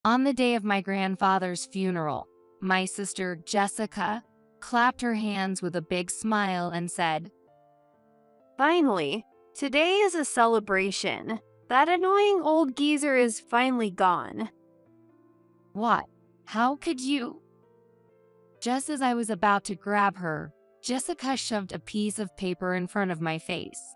On the day of my grandfather's funeral, my sister Jessica clapped her hands with a big smile and said, Finally, today is a celebration. That annoying old geezer is finally gone. "What? How could you?" Just as I was about to grab her, Jessica shoved a piece of paper in front of my face.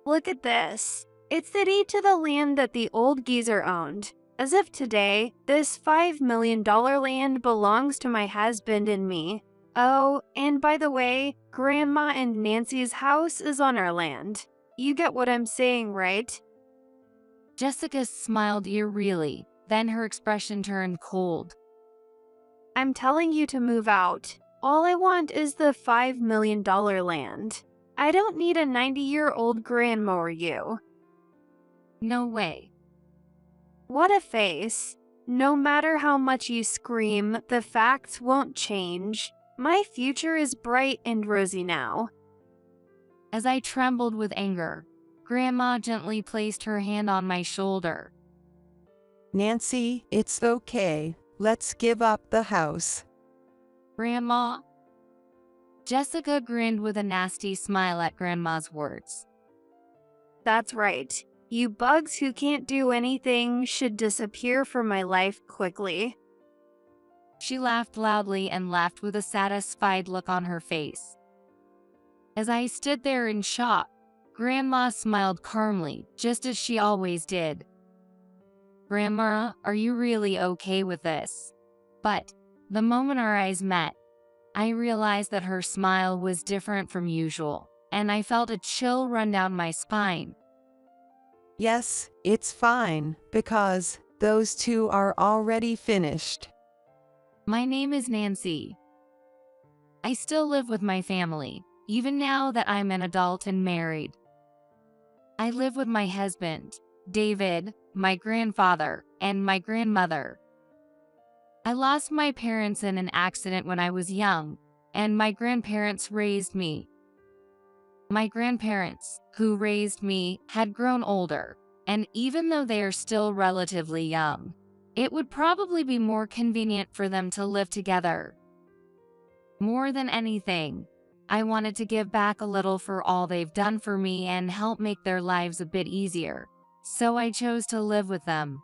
Look at this. It's the deed to the land that the old geezer owned. As if today, this $5 million land belongs to my husband and me. Oh, and by the way, Grandma and Nancy's house is on our land. You get what I'm saying, right? Jessica smiled eerily, then her expression turned cold. I'm telling you to move out. All I want is the $5 million land. I don't need a 90-year-old grandma or you. No way. What a face. No matter how much you scream, the facts won't change. My future is bright and rosy now. As I trembled with anger, Grandma gently placed her hand on my shoulder. Nancy, it's okay. Let's give up the house. "Grandma?" Jessica grinned with a nasty smile at Grandma's words. That's right. You bugs who can't do anything should disappear from my life quickly. She laughed loudly and laughed with a satisfied look on her face. As I stood there in shock, Grandma smiled calmly, just as she always did. "Grandma, are you really okay with this?" But the moment our eyes met, I realized that her smile was different from usual, and I felt a chill run down my spine. Yes, it's fine, because those two are already finished. My name is Nancy. I still live with my family, even now that I'm an adult and married. I live with my husband, David, my grandfather, and my grandmother. I lost my parents in an accident when I was young, and my grandparents raised me. My grandparents, who raised me, had grown older, and even though they are still relatively young, it would probably be more convenient for them to live together. More than anything, I wanted to give back a little for all they've done for me and help make their lives a bit easier, so I chose to live with them.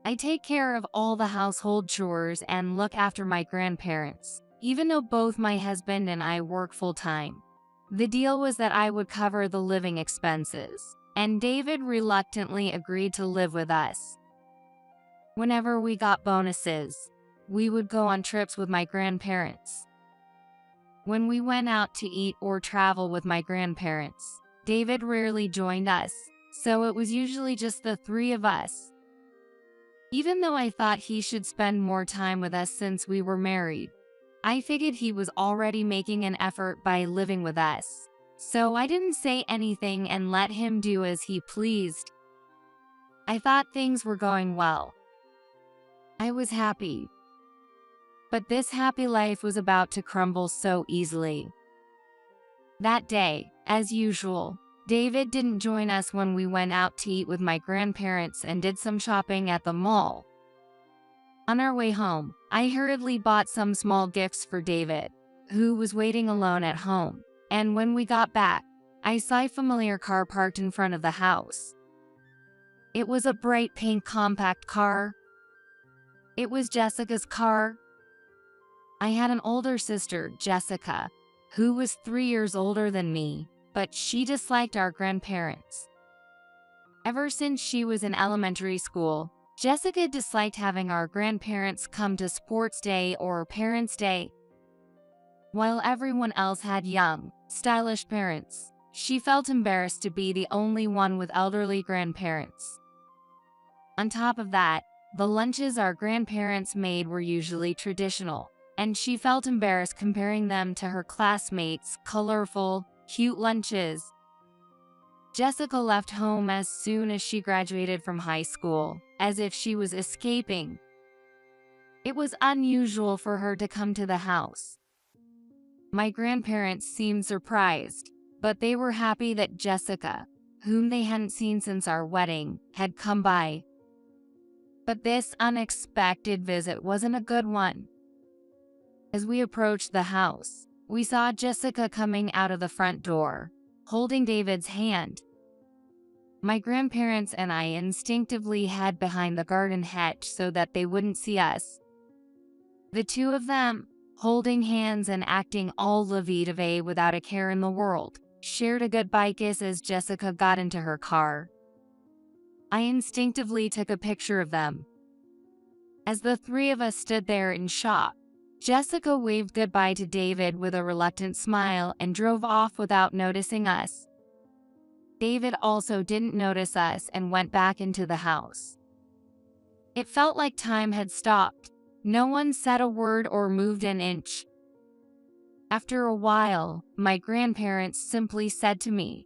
I take care of all the household chores and look after my grandparents, even though both my husband and I work full-time. The deal was that I would cover the living expenses, and David reluctantly agreed to live with us. Whenever we got bonuses, we would go on trips with my grandparents. When we went out to eat or travel with my grandparents, David rarely joined us, so it was usually just the three of us. Even though I thought he should spend more time with us since we were married, I figured he was already making an effort by living with us, so I didn't say anything and let him do as he pleased. I thought things were going well. I was happy. But this happy life was about to crumble so easily. That day, as usual, David didn't join us when we went out to eat with my grandparents and did some shopping at the mall. On our way home, I hurriedly bought some small gifts for David, who was waiting alone at home, and when we got back, I saw a familiar car parked in front of the house. It was a bright pink compact car. It was Jessica's car. I had an older sister, Jessica, who was 3 years older than me, but she disliked our grandparents. Ever since she was in elementary school, Jessica disliked having our grandparents come to sports day or parents' day. While everyone else had young, stylish parents, she felt embarrassed to be the only one with elderly grandparents. On top of that, the lunches our grandparents made were usually traditional, and she felt embarrassed comparing them to her classmates' colorful, cute lunches. Jessica left home as soon as she graduated from high school, as if she was escaping. It was unusual for her to come to the house. My grandparents seemed surprised, but they were happy that Jessica, whom they hadn't seen since our wedding, had come by. But this unexpected visit wasn't a good one. As we approached the house, we saw Jessica coming out of the front door, holding David's hand. My grandparents and I instinctively hid behind the garden hedge so that they wouldn't see us. The two of them, holding hands and acting all la-vie-de-vie without a care in the world, shared a goodbye kiss as Jessica got into her car. I instinctively took a picture of them. As the three of us stood there in shock, Jessica waved goodbye to David with a reluctant smile and drove off without noticing us. David also didn't notice us and went back into the house. It felt like time had stopped. No one said a word or moved an inch. After a while, my grandparents simply said to me,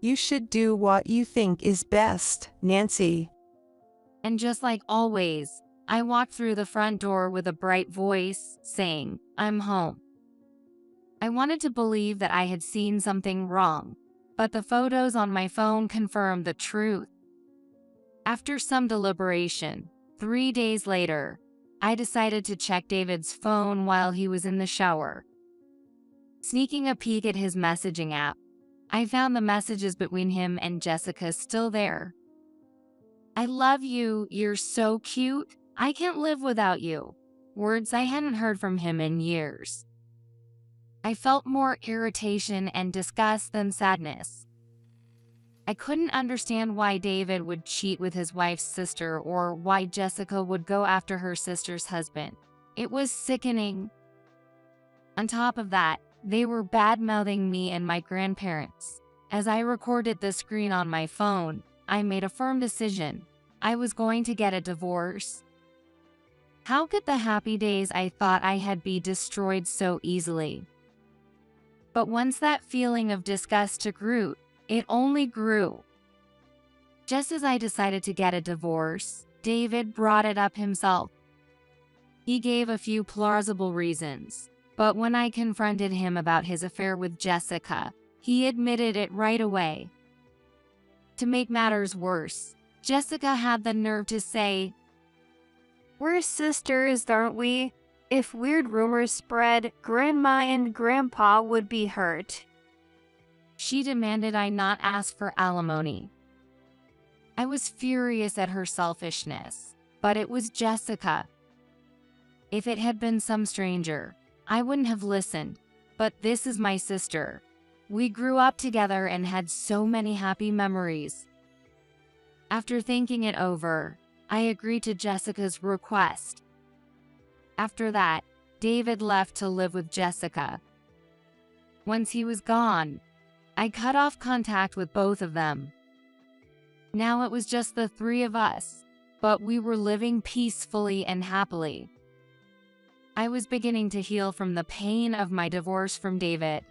You should do what you think is best, Nancy. and just like always, I walked through the front door with a bright voice, saying, I'm home. I wanted to believe that I had seen something wrong, but the photos on my phone confirmed the truth. After some deliberation, 3 days later, I decided to check David's phone while he was in the shower. Sneaking a peek at his messaging app, I found the messages between him and Jessica still there. I love you, you're so cute, I can't live without you. Words I hadn't heard from him in years. I felt more irritation and disgust than sadness. I couldn't understand why David would cheat with his wife's sister or why Jessica would go after her sister's husband. It was sickening. On top of that, they were bad-mouthing me and my grandparents. As I recorded the screen on my phone, I made a firm decision. I was going to get a divorce. How could the happy days I thought I had be destroyed so easily? But once that feeling of disgust took root, it only grew. Just as I decided to get a divorce, David brought it up himself. He gave a few plausible reasons, but when I confronted him about his affair with Jessica, he admitted it right away. To make matters worse, Jessica had the nerve to say, We're sisters, aren't we? If weird rumors spread, Grandma and Grandpa would be hurt. She demanded I not ask for alimony. I was furious at her selfishness, but it was Jessica. If it had been some stranger, I wouldn't have listened, but this is my sister. We grew up together and had so many happy memories. After thinking it over, I agreed to Jessica's request. After that, David left to live with Jessica. Once he was gone, I cut off contact with both of them. Now it was just the three of us, but we were living peacefully and happily. I was beginning to heal from the pain of my divorce from David.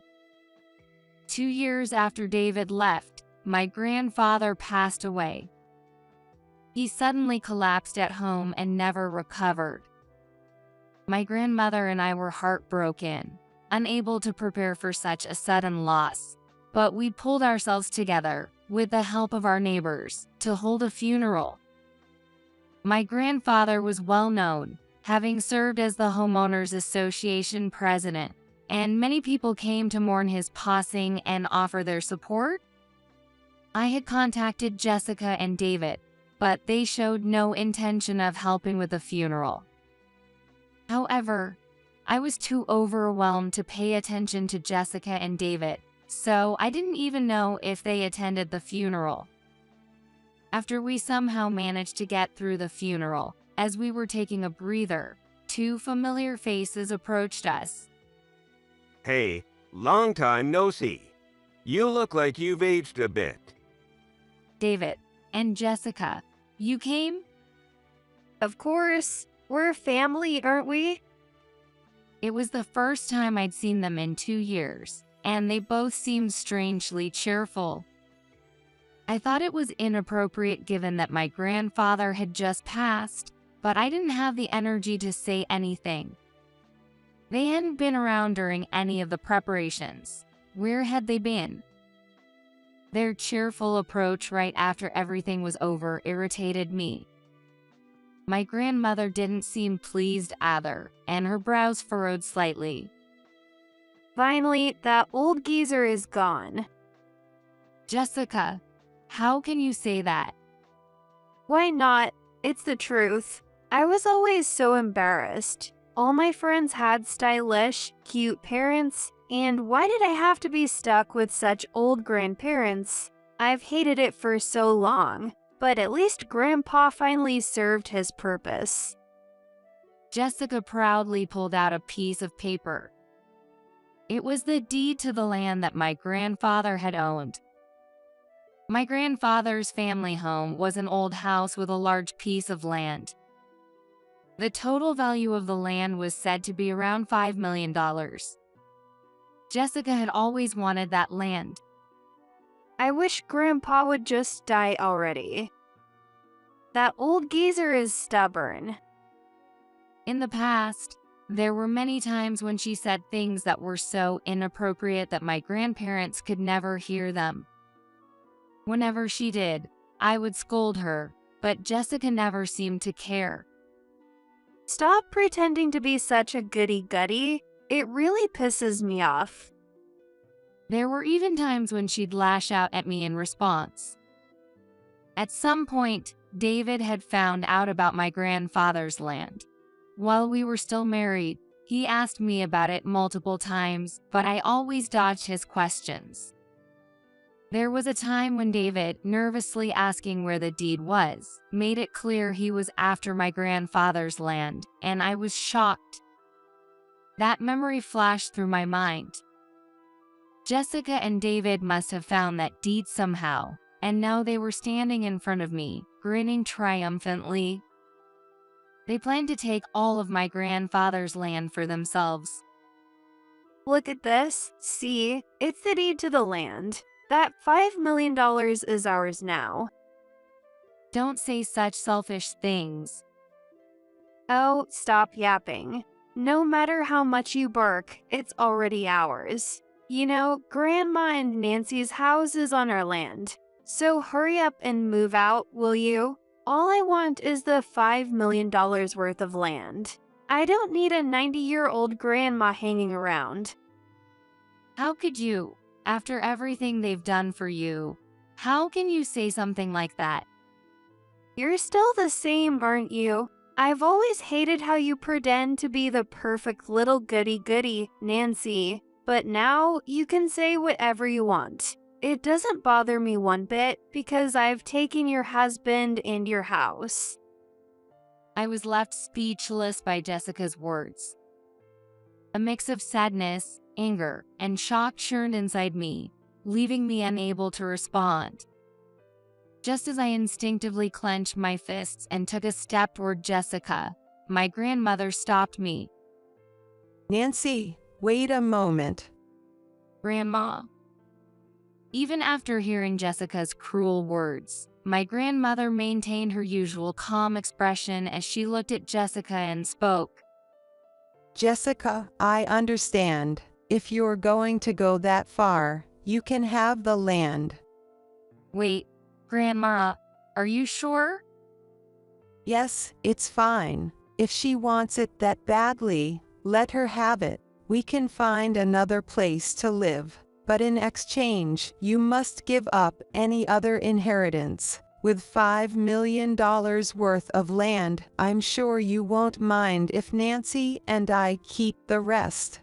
2 years after David left, my grandfather passed away. He suddenly collapsed at home and never recovered. My grandmother and I were heartbroken, unable to prepare for such a sudden loss. But we pulled ourselves together, with the help of our neighbors, to hold a funeral. My grandfather was well known, having served as the Homeowners Association president, and many people came to mourn his passing and offer their support. I had contacted Jessica and David, but they showed no intention of helping with the funeral. However, I was too overwhelmed to pay attention to Jessica and David, so I didn't even know if they attended the funeral. After we somehow managed to get through the funeral, as we were taking a breather, 2 familiar faces approached us. Hey, long time no see. You look like you've aged a bit. David and Jessica, you came? Of course, we're family, aren't we? It was the first time I'd seen them in 2 years, and they both seemed strangely cheerful. I thought it was inappropriate given that my grandfather had just passed, but I didn't have the energy to say anything. They hadn't been around during any of the preparations. Where had they been? Their cheerful approach right after everything was over irritated me. My grandmother didn't seem pleased either, and her brows furrowed slightly. Finally, that old geezer is gone. Jessica, how can you say that? Why not? It's the truth. I was always so embarrassed. All my friends had stylish, cute parents, and why did I have to be stuck with such old grandparents? I've hated it for so long, but at least Grandpa finally served his purpose. Jessica proudly pulled out a piece of paper. It was the deed to the land that my grandfather had owned. My grandfather's family home was an old house with a large piece of land. The total value of the land was said to be around $5 million. Jessica had always wanted that land. I wish Grandpa would just die already. That old geezer is stubborn. In the past, there were many times when she said things that were so inappropriate that my grandparents could never hear them. Whenever she did, I would scold her, but Jessica never seemed to care. Stop pretending to be such a goody-goody. It really pisses me off. There were even times when she'd lash out at me in response. At some point, David had found out about my grandfather's land. While we were still married, he asked me about it multiple times, but I always dodged his questions. There was a time when David, nervously asking where the deed was, made it clear he was after my grandfather's land, and I was shocked. That memory flashed through my mind. Jessica and David must have found that deed somehow, and now they were standing in front of me, grinning triumphantly. They planned to take all of my grandfather's land for themselves. Look at this. See, it's the deed to the land. That $5 million is ours now. Don't say such selfish things. Oh, stop yapping. No matter how much you bark, it's already ours. You know, Grandma and Nancy's house is on our land. So hurry up and move out, will you? All I want is the $5 million worth of land. I don't need a 90-year-old grandma hanging around. How could you? After everything they've done for you, how can you say something like that? You're still the same, aren't you? I've always hated how you pretend to be the perfect little goody-goody, Nancy. But now you can say whatever you want. It doesn't bother me one bit because I've taken your husband and your house. I was left speechless by Jessica's words. A mix of sadness, anger, and shock churned inside me, leaving me unable to respond. Just as I instinctively clenched my fists and took a step toward Jessica, my grandmother stopped me. Nancy, wait a moment. Grandma. Even after hearing Jessica's cruel words, my grandmother maintained her usual calm expression as she looked at Jessica and spoke. Jessica, I understand. If you're going to go that far, you can have the land. Wait, Grandma, are you sure? Yes, it's fine. If she wants it that badly, let her have it. We can find another place to live. But in exchange, you must give up any other inheritance. With $5 million worth of land, I'm sure you won't mind if Nancy and I keep the rest.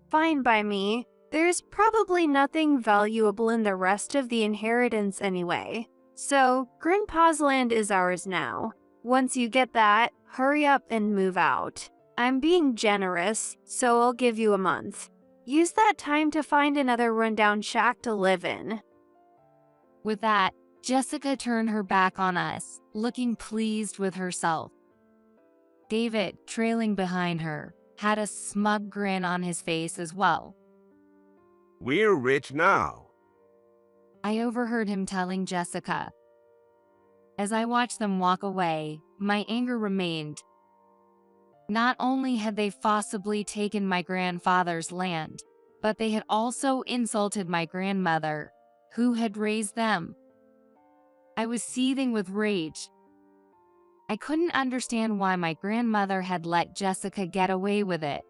Fine by me. There's probably nothing valuable in the rest of the inheritance anyway. So, Grandpa's land is ours now. Once you get that, hurry up and move out. I'm being generous, so I'll give you a month. Use that time to find another rundown shack to live in. With that, Jessica turned her back on us, looking pleased with herself. David, trailing behind her, had a smug grin on his face as well. We're rich now. I overheard him telling Jessica. As I watched them walk away, my anger remained. Not only had they forcibly taken my grandfather's land, but they had also insulted my grandmother, who had raised them. I was seething with rage. I couldn't understand why my grandmother had let Jessica get away with it.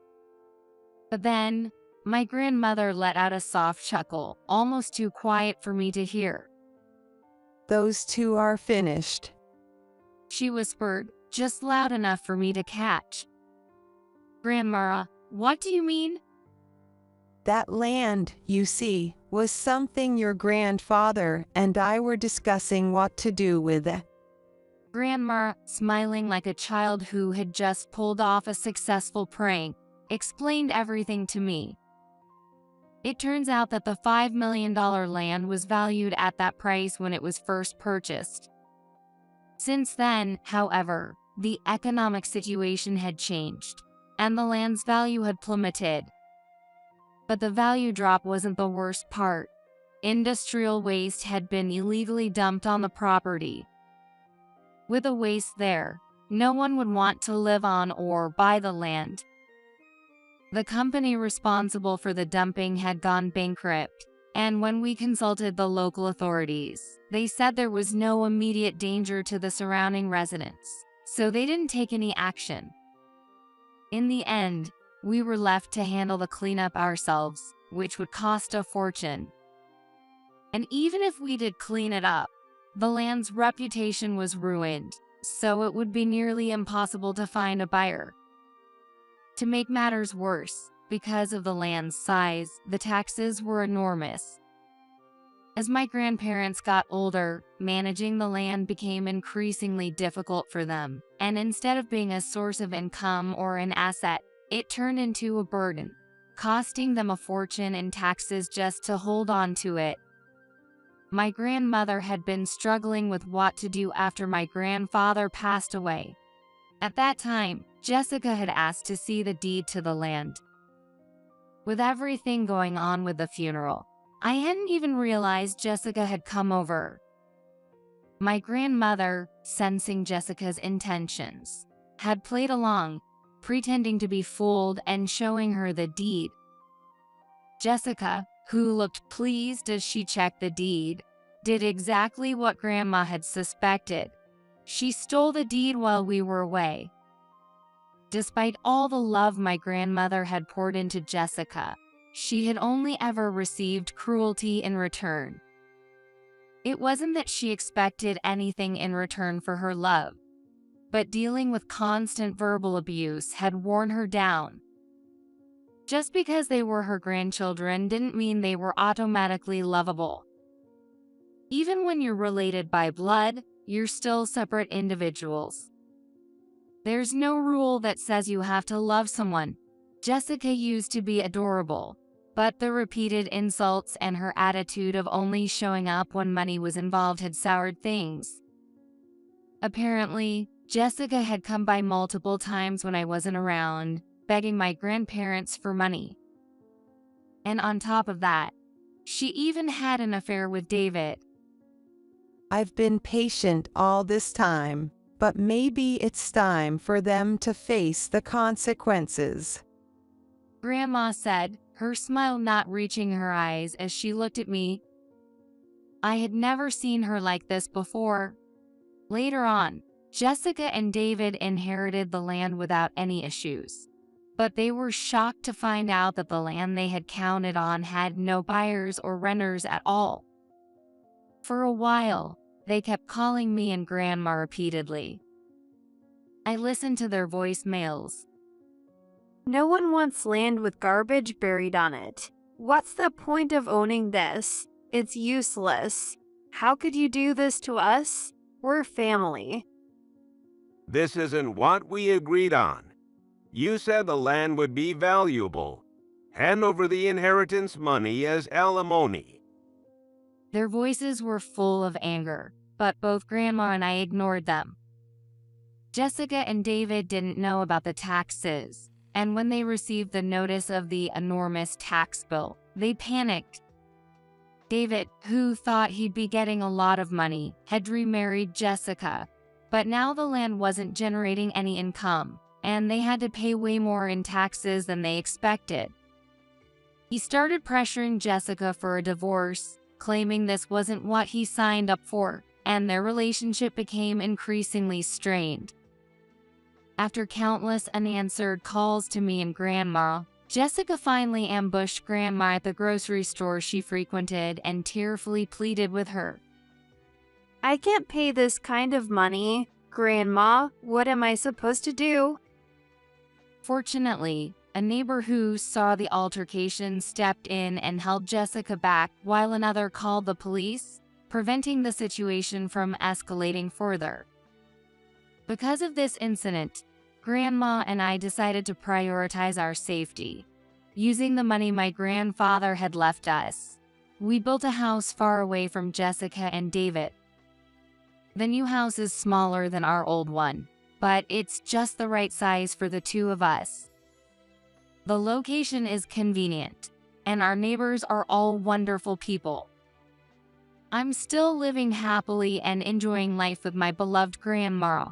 But then, my grandmother let out a soft chuckle, almost too quiet for me to hear. Those two are finished. She whispered, just loud enough for me to catch. Grandma, what do you mean? That land, you see, was something your grandfather and I were discussing what to do with it. Grandma, smiling like a child who had just pulled off a successful prank, explained everything to me. It turns out that the $5 million land was valued at that price when it was first purchased. Since then, however, the economic situation had changed, and the land's value had plummeted. But the value drop wasn't the worst part. Industrial waste had been illegally dumped on the property. With the waste there, no one would want to live on or buy the land. The company responsible for the dumping had gone bankrupt, and when we consulted the local authorities, they said there was no immediate danger to the surrounding residents, so they didn't take any action. In the end, we were left to handle the cleanup ourselves, which would cost a fortune. And even if we did clean it up, the land's reputation was ruined, so it would be nearly impossible to find a buyer. To make matters worse, because of the land's size, the taxes were enormous. As my grandparents got older, managing the land became increasingly difficult for them, and instead of being a source of income or an asset, it turned into a burden, costing them a fortune in taxes just to hold on to it. My grandmother had been struggling with what to do after my grandfather passed away. At that time, Jessica had asked to see the deed to the land. With everything going on with the funeral, I hadn't even realized Jessica had come over. My grandmother, sensing Jessica's intentions, had played along, pretending to be fooled and showing her the deed. Jessica, who looked pleased as she checked the deed, did exactly what Grandma had suspected. She stole the deed while we were away. Despite all the love my grandmother had poured into Jessica, she had only ever received cruelty in return. It wasn't that she expected anything in return for her love, but dealing with constant verbal abuse had worn her down. Just because they were her grandchildren didn't mean they were automatically lovable. Even when you're related by blood, you're still separate individuals. There's no rule that says you have to love someone. Jessica used to be adorable, but the repeated insults and her attitude of only showing up when money was involved had soured things. Apparently, Jessica had come by multiple times when I wasn't around, begging my grandparents for money. And on top of that, she even had an affair with David. I've been patient all this time, but maybe it's time for them to face the consequences. Grandma said, her smile not reaching her eyes as she looked at me. I had never seen her like this before. Later on, Jessica and David inherited the land without any issues, but they were shocked to find out that the land they had counted on had no buyers or renters at all. For a while, they kept calling me and Grandma repeatedly. I listened to their voicemails. No one wants land with garbage buried on it. What's the point of owning this? It's useless. How could you do this to us? We're family. This isn't what we agreed on. You said the land would be valuable. Hand over the inheritance money as alimony. Their voices were full of anger, but both Grandma and I ignored them. Jessica and David didn't know about the taxes, and when they received the notice of the enormous tax bill, they panicked. David, who thought he'd be getting a lot of money, had remarried Jessica, but now the land wasn't generating any income, and they had to pay way more in taxes than they expected. He started pressuring Jessica for a divorce, claiming this wasn't what he signed up for, and their relationship became increasingly strained. After countless unanswered calls to me and Grandma, Jessica finally ambushed Grandma at the grocery store she frequented and tearfully pleaded with her. I can't pay this kind of money. Grandma, what am I supposed to do? Fortunately, a neighbor who saw the altercation stepped in and held Jessica back while another called the police, preventing the situation from escalating further. Because of this incident, Grandma and I decided to prioritize our safety. Using the money my grandfather had left us, we built a house far away from Jessica and David. The new house is smaller than our old one, but it's just the right size for the two of us. The location is convenient, and our neighbors are all wonderful people. I'm still living happily and enjoying life with my beloved grandma.